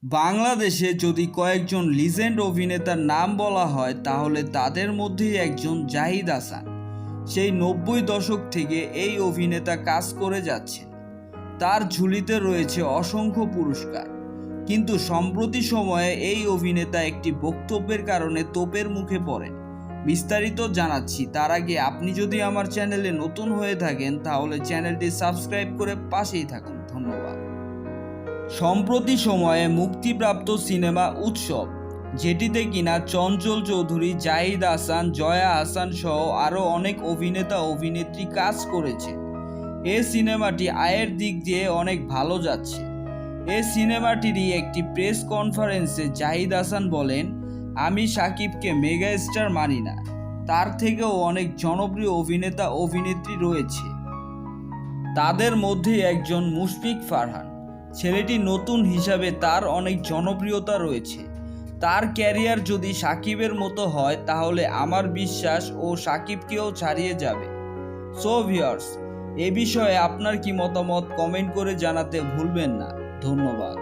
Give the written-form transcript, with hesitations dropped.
বাংলাদেশে যদি কয়েকজন লিজেন্ড অভিনেতার নাম বলা হয় তাহলে তাদের মধ্যেই একজন জাহিদ হাসান। সেই 90 দশক থেকে এই অভিনেতা কাজ করে যাচ্ছেন। তার ঝুলিতে রয়েছে অসংখ্য পুরস্কার, কিন্তু সম্প্রতি সময়ে এই অভিনেতা একটি বক্তব্যের কারণে তোপের মুখে পড়েন। বিস্তারিত জানাচ্ছি, তার আগে আপনি যদি আমার চ্যানেলে নতুন হয়ে থাকেন তাহলে চ্যানেলটি সাবস্ক্রাইব করে পাশেই থাকুন। ধন্যবাদ। সম্প্রতি সময়ে মুক্তিপ্রাপ্ত সিনেমা উৎসব, যেটিতে কিনা চঞ্চল চৌধুরী, জাহিদ হাসান, জয়া হাসান সহ আরও অনেক অভিনেতা অভিনেত্রী কাজ করেছে। এই সিনেমাটি আয়ের দিক দিয়ে অনেক ভালো যাচ্ছে। এই সিনেমাটিরই একটি প্রেস কনফারেন্সে জাহিদ হাসান বলেন, আমি শাকিবকে মেগা স্টার মানি না, তার থেকেও অনেক জনপ্রিয় অভিনেতা অভিনেত্রী রয়েছে। তাদের মধ্যে একজন মুশফিক ফারহান। ছেলেটি নতুন হিসাবে তার অনেক জনপ্রিয়তা রয়েছে। তার ক্যারিয়ার যদি শাকিবের মতো হয় তাহলে আমার বিশ্বাস ও শাকিবকেও ছাড়িয়ে যাবে। সো ভিউয়ার্স, এ বিষয়ে আপনার কি মতামত কমেন্ট করে জানাতে ভুলবেন না। ধন্যবাদ।